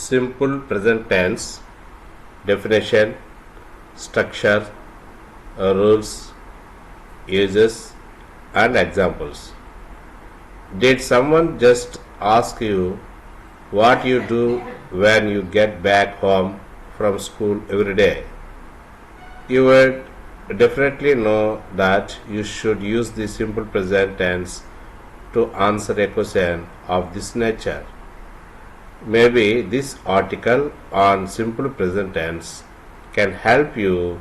Simple present tense, definition, structure, rules, uses, and examples. Did someone just ask you what you do when you get back home from school every day? You would definitely know that you should use the simple present tense to answer a question of this nature. Maybe this article on simple present tense can help you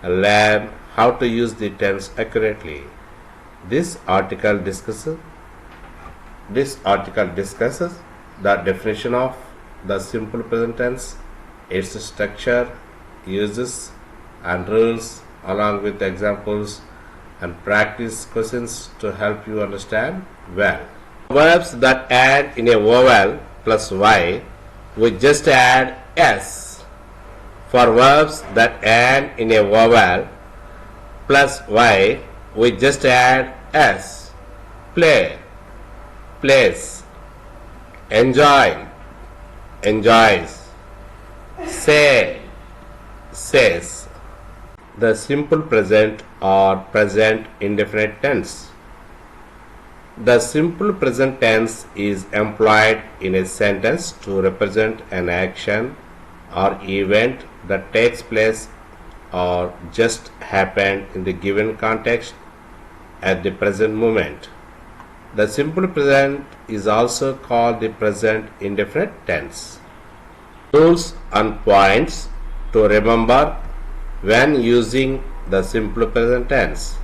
learn how to use the tense accurately. This article discusses the definition of the simple present tense, its structure, uses, and rules, along with examples and practice questions to help you understand well. Verbs that end in a vowel plus y, we just add s. For verbs that end in a vowel plus y, we just add s. Play, plays. Enjoy, enjoys. Say, says. The simple present or present indefinite tense. The simple present tense is employed in a sentence to represent an action or event that takes place or just happened in the given context at the present moment. The simple present is also called the present indefinite tense. Rules and points to remember when using the simple present tense.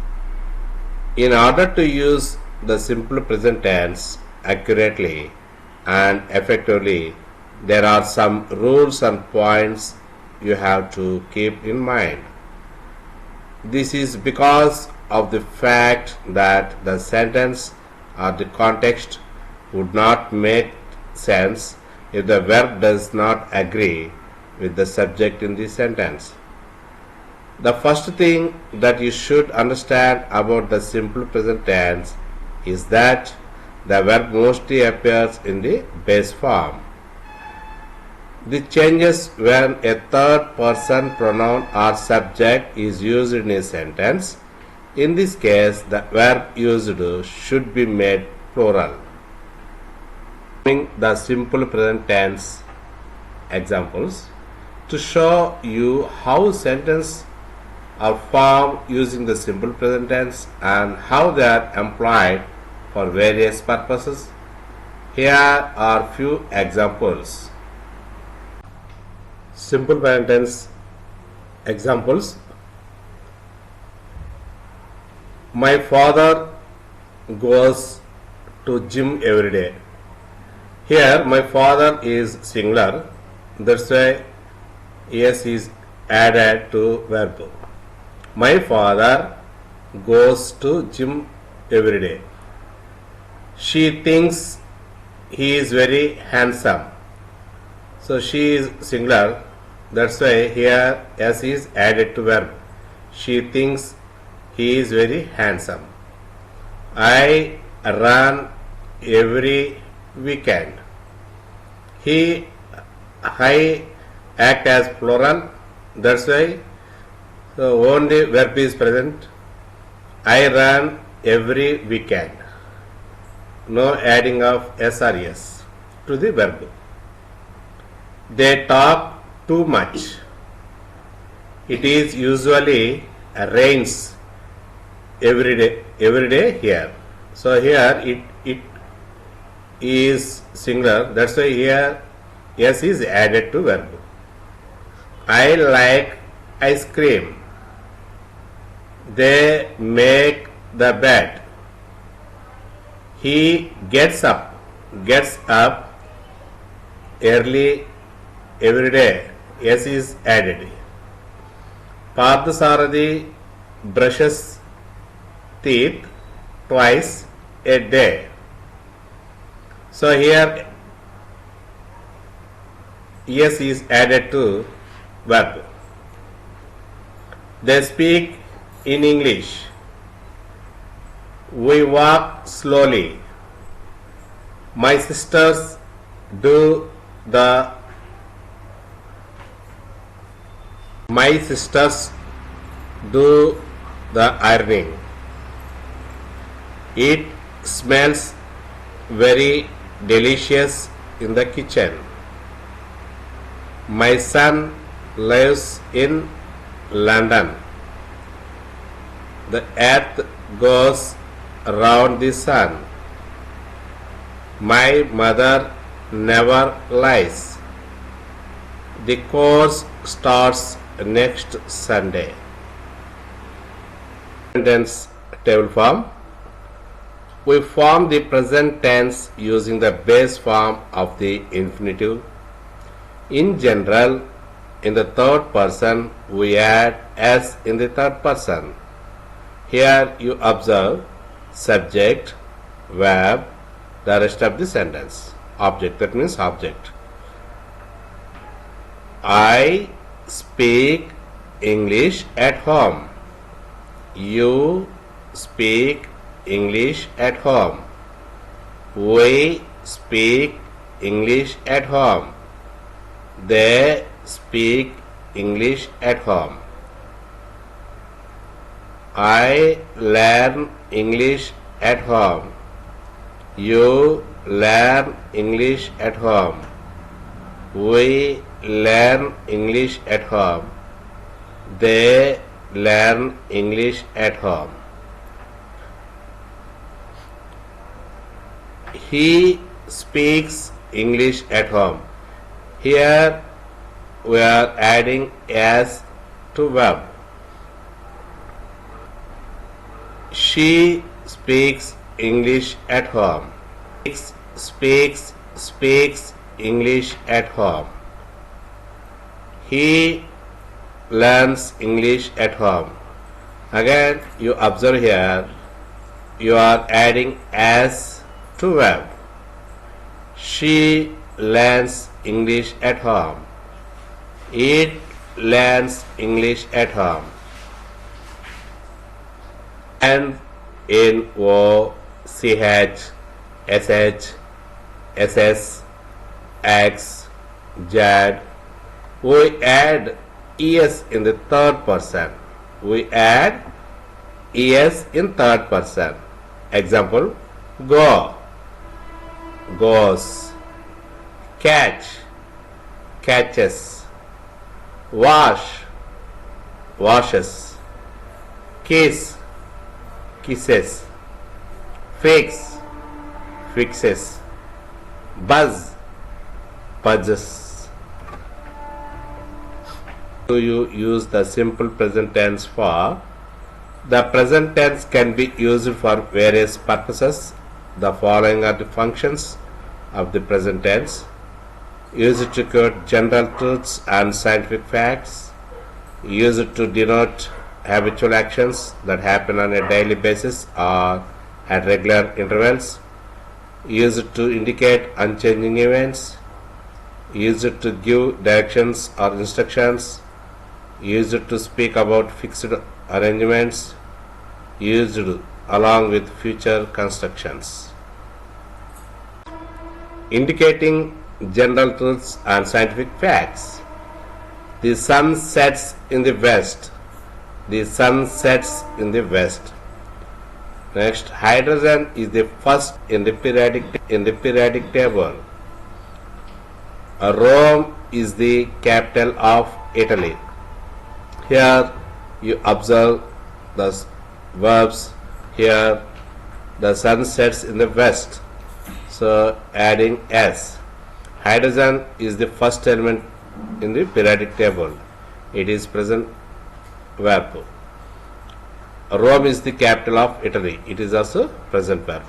In order to use the simple present tense accurately and effectively, there are some rules and points you have to keep in mind. This is because of the fact that the sentence or the context would not make sense if the verb does not agree with the subject in the sentence. The first thing that you should understand about the simple present tense is that the verb mostly appears in the base form. This changes when a third person pronoun or subject is used in a sentence. In this case, the verb used should be made plural. The simple present tense examples to show you how sentences are formed using the simple present tense and how they are employed for various purposes. Here are few examples. Simple present tense examples. My father goes to gym every day. Here my father is singular, that's why s is added to verb. My father goes to gym every day. She thinks he is very handsome. So she is singular, that's why here s is added to verb. She thinks he is very handsome. I run every weekend. I act as plural, that's why only verb is present. I run every weekend. No adding of s or s to the verb. They talk too much. It is usually rains every day here. So here it is singular, that's why here s is added to verb. I like ice cream. They make the bed. He gets up early every day. S is added. Parthasarathi brushes teeth twice a day. So here s is added to verb. They speak in English. We walk slowly. My sisters do the My sisters do the ironing. It smells very delicious in the kitchen. My son lives in London. The earth goes around the sun. My mother never lies. The course starts next Sunday. Sentence table form. We form the present tense using the base form of the infinitive. In general, in the third person, we add s in the third person. Here you observe subject, verb, the rest of the sentence. Object, that means object. I speak English at home. You speak English at home. We speak English at home. They speak English at home. I learn English at home. You learn English at home. We learn English at home. They learn English at home. He speaks English at home. Here we are adding s to verb. She speaks English at home. Speaks English at home. He learns English at home. Again, you observe here, you are adding s to verb. She learns English at home. It learns English at home. And in O, CH, SH, SS, X, Z, we add ES in the third person. We add ES in third person. Example, go, goes, catch, catches, wash, washes, kiss, kisses, fix, fixes, buzz, buzzes. Do you use the simple present tense for? The present tense can be used for various purposes. The following are the functions of the present tense. Use it to quote general truths and scientific facts. Use it to denote habitual actions that happen on a daily basis or at regular intervals. Use it to indicate unchanging events. Use it to give directions or instructions. Use it to speak about fixed arrangements. Used along with future constructions. Indicating general truths and scientific facts. The sun sets in the west. The sun sets in the west. Next, hydrogen is the first in the periodic table. Rome is the capital of Italy. Here you observe the verbs. Here the sun sets in the west, so adding s. Hydrogen is the first element in the periodic table. It is present verb. Rome is the capital of Italy. It is also present verb.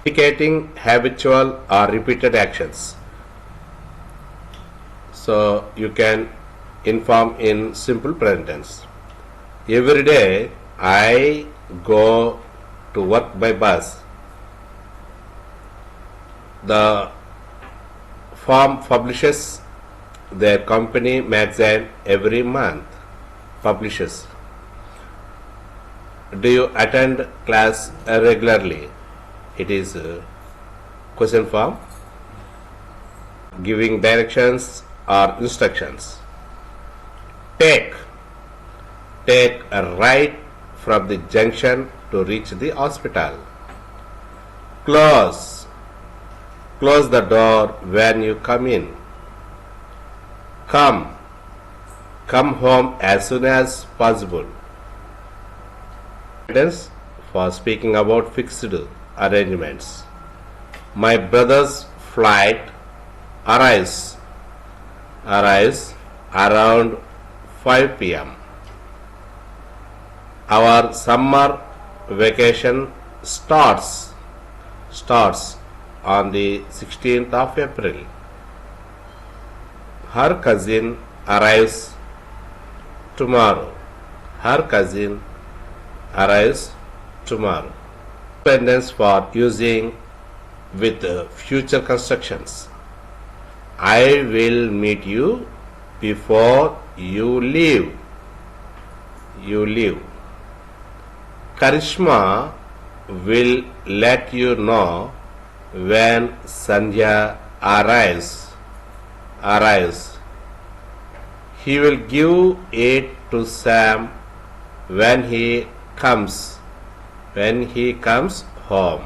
Indicating habitual or repeated actions. So you can inform in simple present tense. Every day I go to work by bus. The firm publishes their company magazine every month. Publishes. Do you attend class regularly? It is question form. Giving directions or instructions. Take. Take a right from the junction to reach the hospital. Close. Close the door when you come in. Come. Come home as soon as possible. Evidence for speaking about fixed arrangements. My brother's flight arrives around 5 p.m. Our summer vacation starts on the 16th of April. Her cousin arrives tomorrow. Her cousin arrives tomorrow. Sentence for using with future constructions. I will meet you before you leave. You leave. Karishma will let you know when Sandhya arrives. He will give it to Sam when he comes home.